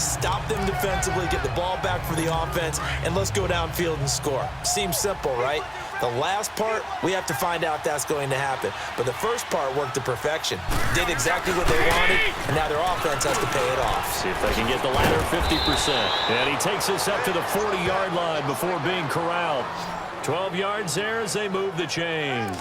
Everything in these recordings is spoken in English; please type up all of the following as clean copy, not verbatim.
stop them defensively, get the ball back for the offense, and let's go downfield and score. Seems simple, right? The last part, we have to find out if that's going to happen. But the first part worked to perfection. Did exactly what they wanted, and now their offense has to pay it off. See if they can get the latter 50%. And he takes us up to the 40-yard line before being corralled. 12 yards there as they move the chains.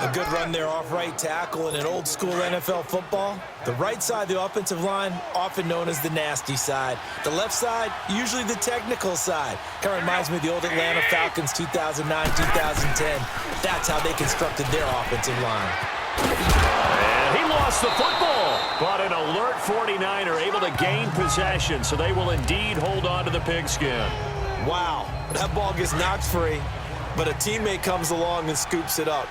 A good run there off right tackle in an old-school NFL football. The right side of the offensive line, often known as the nasty side. The left side, usually the technical side. Kind of reminds me of the old Atlanta Falcons 2009, 2010. That's how they constructed their offensive line. And he lost the football. But an alert 49er able to gain possession, so they will indeed hold on to the pigskin. Wow, that ball gets knocked free, but a teammate comes along and scoops it up.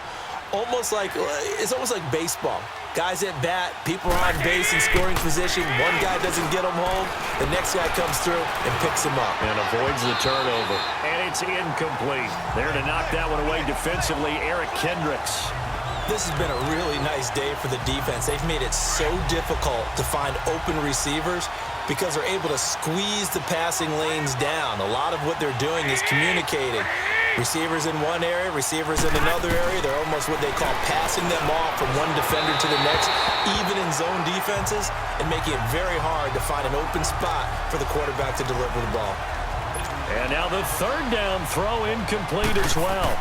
It's almost like baseball. Guys at bat, people are on base in scoring position. One guy doesn't get him home. The next guy comes through and picks him up. And avoids the turnover. And it's incomplete. There to knock that one away defensively, Eric Kendricks. This has been a really nice day for the defense. They've made it so difficult to find open receivers because they're able to squeeze the passing lanes down. A lot of what they're doing is communicating. Receivers in one area, receivers in another area. They're almost what they call passing them off from one defender to the next, even in zone defenses, and making it very hard to find an open spot for the quarterback to deliver the ball. And now the third down throw incomplete as well.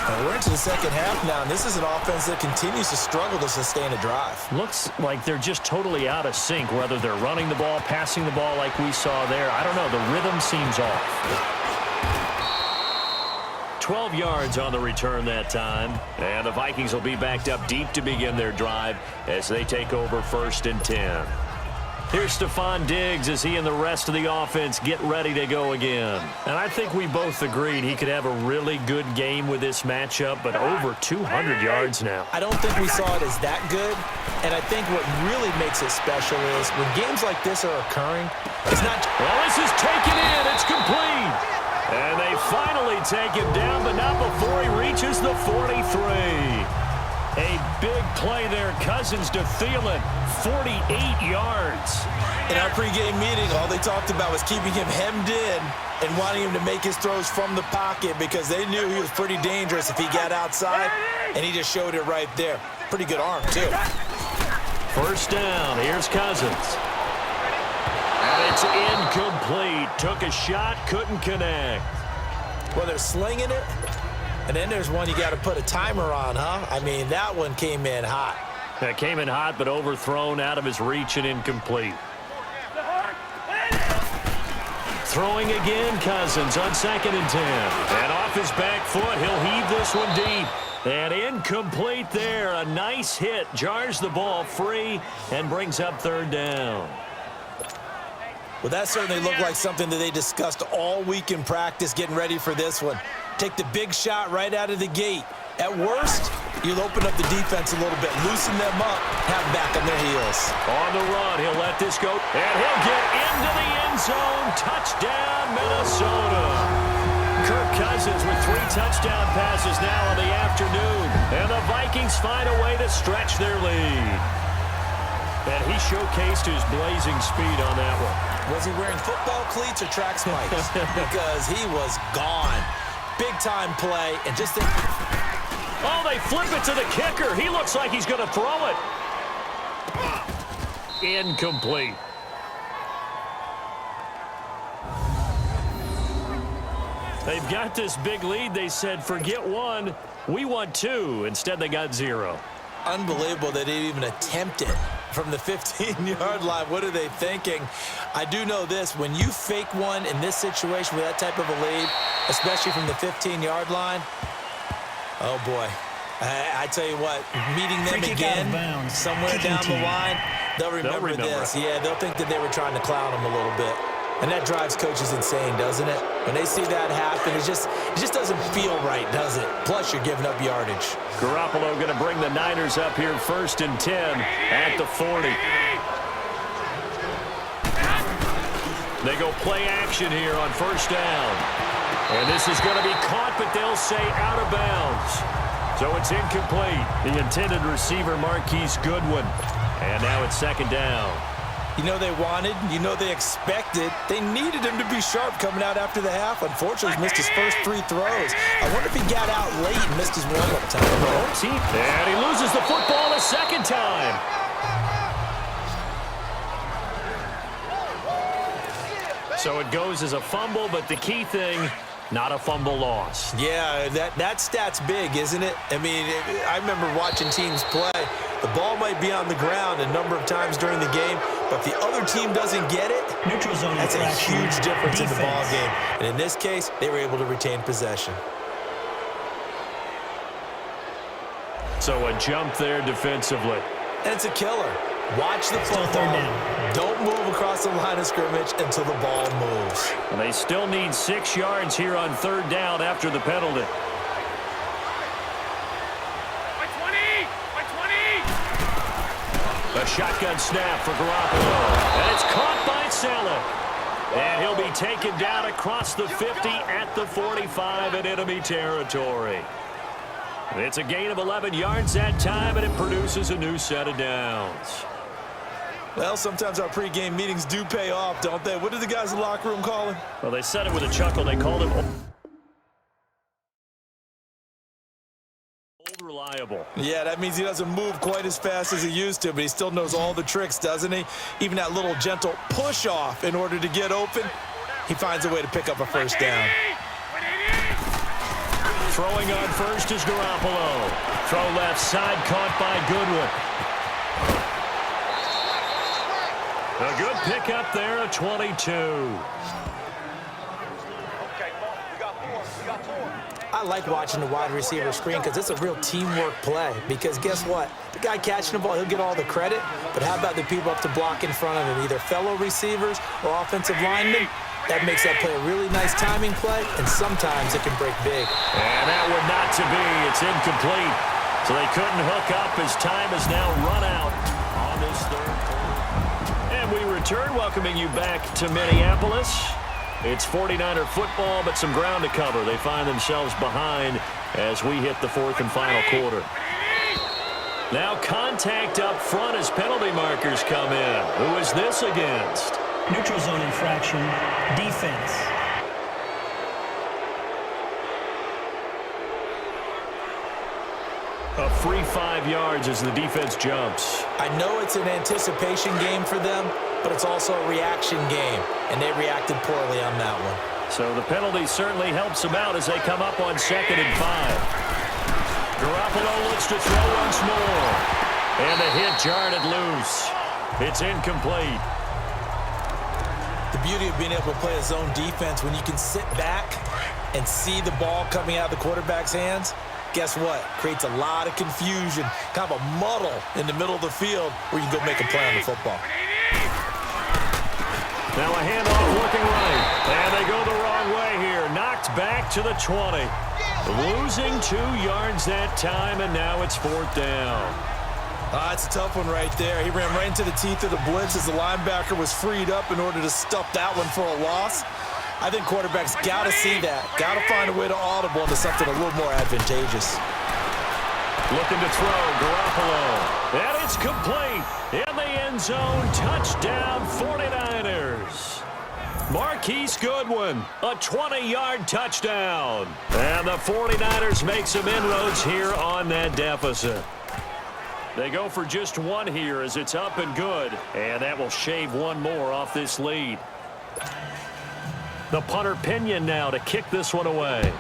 And we're into the second half now, and this is an offense that continues to struggle to sustain a drive. Looks like they're just totally out of sync, whether they're running the ball, passing the ball like we saw there. I don't know. The rhythm seems off. 12 yards on the return that time. And the Vikings will be backed up deep to begin their drive as they take over 1st and 10. Here's Stephon Diggs as he and the rest of the offense get ready to go again. And I think we both agreed he could have a really good game with this matchup, but over 200 yards now. I don't think we saw it as that good, and I think what really makes it special is when games like this are occurring, it's not... Well, this is taken in. It's complete. And they finally take him down, but not before he reaches the 43. A big play there, Cousins to Thielen, 48 yards. In our pregame meeting, all they talked about was keeping him hemmed in and wanting him to make his throws from the pocket because they knew he was pretty dangerous if he got outside, and he just showed it right there. Pretty good arm, too. 1st down, here's Cousins. And it's incomplete. Took a shot, couldn't connect. Well, they're slinging it. And then there's one you got to put a timer on, huh? I mean, that one came in hot. That came in hot, but overthrown, out of his reach and incomplete. Throwing again, Cousins on 2nd and 10. And off his back foot, he'll heave this one deep. And incomplete there. A nice hit. Jars the ball free and brings up 3rd down. Well, that certainly looked like something that they discussed all week in practice getting ready for this one. Take the big shot right out of the gate. At worst, you'll open up the defense a little bit, loosen them up, have them back on their heels. On the run, he'll let this go, and he'll get into the end zone. Touchdown, Minnesota. Kirk Cousins with 3 touchdown passes now on the afternoon. And the Vikings find a way to stretch their lead. And he showcased his blazing speed on that one. Was he wearing football cleats or track spikes? Because he was gone. Big-time play, and just think... Oh, they flip it to the kicker. He looks like he's going to throw it. Incomplete. They've got this big lead. They said, forget 1. We want 2. Instead, they got 0. Unbelievable that they even attempt it from the 15-yard line. What are they thinking? I do know this. When you fake one in this situation with that type of a lead, especially from the 15-yard line, oh, boy. I tell you what, meeting them again somewhere down the line, they'll remember this. Yeah, they'll think that they were trying to clown them a little bit. And that drives coaches insane, doesn't it? When they see that happen, it just doesn't feel right, does it? Plus, you're giving up yardage. Garoppolo going to bring the Niners up here 1st and 10 at the 40. They go play action here on 1st down. And this is going to be caught, but they'll say out of bounds. So it's incomplete. The intended receiver, Marquise Goodwin. And now it's 2nd down. You know they wanted, you know they expected. They needed him to be sharp coming out after the half. Unfortunately, he's missed his first 3 throws. I wonder if he got out late and missed his warm-up time. And he loses the football a second time. So it goes as a fumble, but the key thing, not a fumble loss. Yeah, that stat's big, isn't it? I mean, I remember watching teams play. The ball might be on the ground a number of times during the game, but if the other team doesn't get it, neutral zone, that's a huge difference in the ball game. And in this case, they were able to retain possession. So a jump there defensively. And it's a killer. Watch the football. Still third down. Don't move across the line of scrimmage until the ball moves. And they still need 6 yards here on third down after the penalty. A shotgun snap for Garoppolo. And it's caught by Selleck. And he'll be taken down across the 50 at the 45 in enemy territory. It's a gain of 11 yards that time, and it produces a new set of downs. Well, sometimes our pregame meetings do pay off, don't they? What did the guys in the locker room call him? Well, they said it with a chuckle. They called him old reliable. Yeah, that means he doesn't move quite as fast as he used to, but he still knows all the tricks, doesn't he? Even that little gentle push-off in order to get open, he finds a way to pick up a first down. Throwing on first is Garoppolo. Throw left side, caught by Goodwin. A good pickup there, a 22. I like watching the wide receiver screen because it's a real teamwork play. Because guess what? The guy catching the ball, he'll get all the credit. But how about the people up to block in front of him, either fellow receivers or offensive linemen? That makes that play a really nice timing play, and sometimes it can break big. And that one not to be. It's incomplete. So they couldn't hook up as time has now run out on this third quarter. And we return, welcoming you back to Minneapolis. It's 49er football, but some ground to cover. They find themselves behind as we hit the fourth and final quarter. Now contact up front as penalty markers come in. Who is this against? Neutral zone infraction, defense. A free 5 yards as the defense jumps. I know it's an anticipation game for them, but it's also a reaction game, and they reacted poorly on that one. So the penalty certainly helps them out as they come up on 2nd and 5. Garoppolo looks to throw once more. And the hit jarred it loose. It's incomplete. The beauty of being able to play a zone defense when you can sit back and see the ball coming out of the quarterback's hands, guess what? Creates a lot of confusion, kind of a muddle in the middle of the field where you can go make a play on the football. Now a handoff looking right. And they go the wrong way here. Knocked back to the 20. Losing 2 yards that time, and now it's 4th down. It's a tough one right there. He ran right into the teeth of the blitz as the linebacker was freed up in order to stuff that one for a loss. I think quarterbacks got to see that. Got to find a way to audible into something a little more advantageous. Looking to throw, Garoppolo. And it's complete. In the end zone, touchdown 49ers. Marquise Goodwin, a 20-yard touchdown. And the 49ers make some inroads here on that deficit. They go for just one here as it's up and good. And that will shave one more off this lead. The punter Pinion now to kick this one away.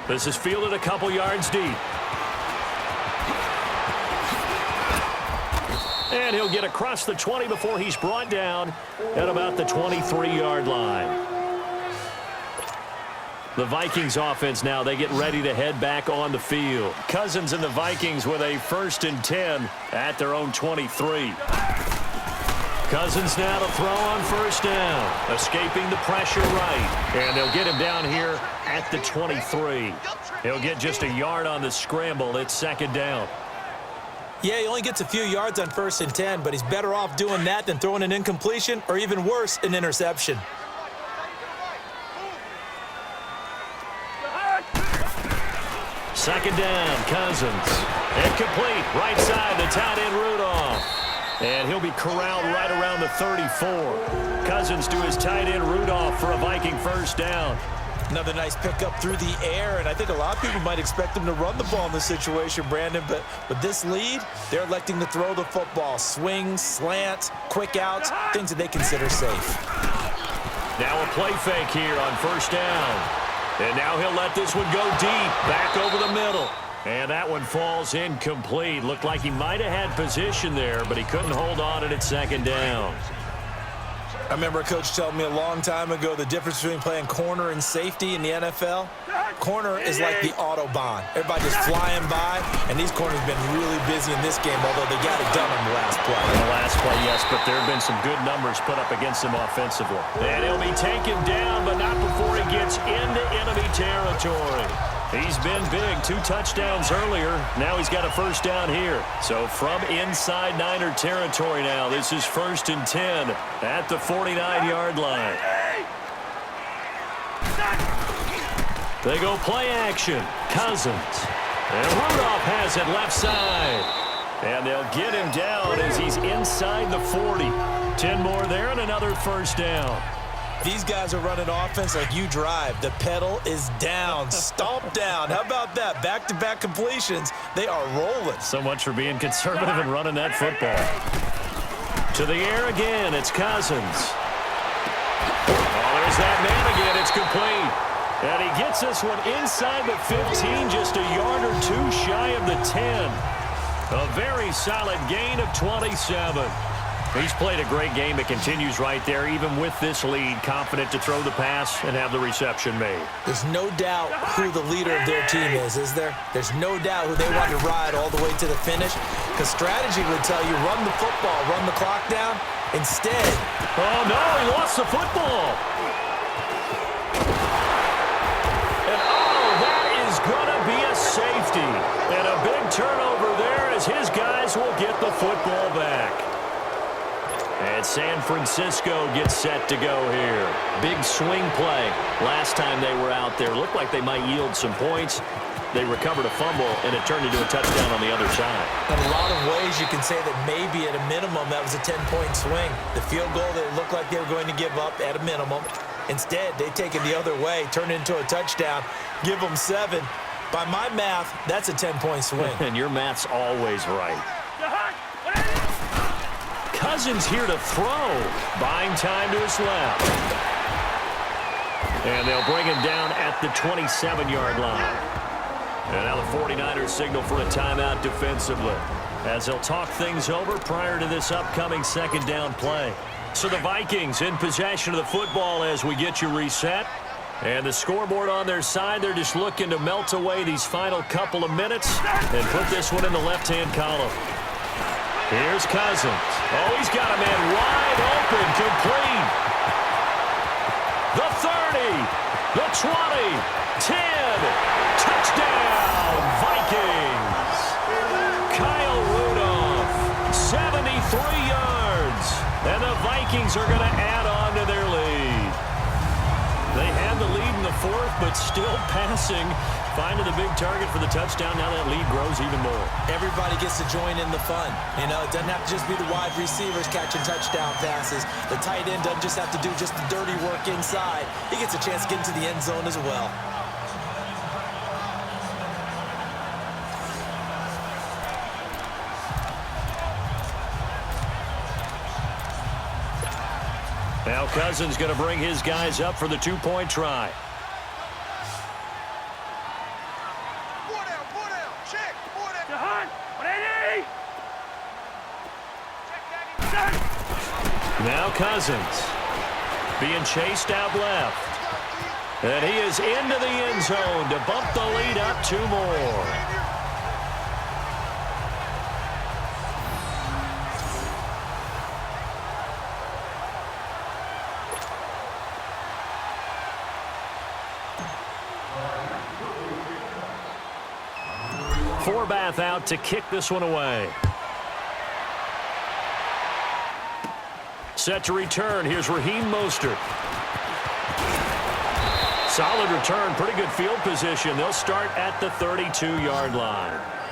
This is fielded a couple yards deep. And he'll get across the 20 before he's brought down at about the 23-yard line. The Vikings offense now, they get ready to head back on the field. Cousins and the Vikings with a 1st and 10 at their own 23. Cousins now to throw on 1st down. Escaping the pressure right. And they'll get him down here at the 23. He'll get just a yard on the scramble. It's 2nd down. Yeah, he only gets a few yards on 1st and 10, but he's better off doing that than throwing an incompletion or even worse, an interception. Second down, Cousins. Incomplete, right side to tight end Rudolph. And he'll be corralled right around the 34. Cousins to his tight end Rudolph for a Viking first down. Another nice pickup through the air, and I think a lot of people might expect him to run the ball in this situation, Brandon, but with this lead, they're electing to throw the football. Swings, slants, quick outs, things that they consider safe. Now a play fake here on first down. And now he'll let this one go deep, back over the middle. And that one falls incomplete. Looked like he might have had position there, but he couldn't hold on at second down. I remember a coach telling me a long time ago the difference between playing corner and safety in the NFL. Corner is like the Autobahn. Everybody just flying by, and these corners have been really busy in this game, although they got it done on the last play. On the last play, yes, but there have been some good numbers put up against him offensively. And he'll be taken down, but not before he gets into enemy territory. He's been big, 2 touchdowns earlier. Now he's got a first down here. So from inside Niner territory now, this is 1st and 10 at the 49-yard line. They go play action. Cousins. And Rudolph has it left side. And they'll get him down as he's inside the 40. 10 more there and another first down. These guys are running offense like you drive. The pedal is down, stomped down. How about that? Back-to-back completions. They are rolling. So much for being conservative and running that football. To the air again, it's Cousins. Oh, there's that man again. It's complete. And he gets this one inside the 15, just a yard or 2 shy of the 10. A very solid gain of 27. He's played a great game. It continues right there, even with this lead, confident to throw the pass and have the reception made. There's no doubt who the leader of their team is there? There's no doubt who they want to ride all the way to the finish, because strategy would tell you run the football, run the clock down. Instead, oh, no, he lost the football. And, oh, that is going to be a safety. And a big turnover there as his guys will get the football back. And San Francisco gets set to go here. Big swing play. Last time they were out there, looked like they might yield some points. They recovered a fumble, and it turned into a touchdown on the other side. In a lot of ways, you can say that maybe at a minimum that was a 10-point swing. The field goal that looked like they were going to give up at a minimum. Instead, they take it the other way, turn it into a touchdown, give them 7. By my math, that's a 10-point swing. And your math's always right. Cousins here to throw. Buying time to his left. And they'll bring him down at the 27-yard line. And now the 49ers signal for a timeout defensively, as they'll talk things over prior to this upcoming second down play. So the Vikings in possession of the football as we get you reset. And the scoreboard on their side, they're just looking to melt away these final couple of minutes and put this one in the left-hand column. Here's Cousins. Oh, he's got a man wide open, complete. The 30, the 20, 10, touchdown, Vikings. Kyle Rudolph, 73 yards. And the Vikings are going to add on to their lead. They had the lead in the 4th, but still passing. Finding the big target for the touchdown. Now that lead grows even more. Everybody gets to join in the fun. You know, it doesn't have to just be the wide receivers catching touchdown passes. The tight end doesn't just have to do just the dirty work inside. He gets a chance to get into the end zone as well. Now Cousins going to bring his guys up for the 2-point try. Now Cousins being chased out left. And he is into the end zone to bump the lead up 2 more. Forbath out to kick this one away. Set to return. Here's Raheem Mostert. Solid return, pretty good field position. They'll start at the 32-yard line.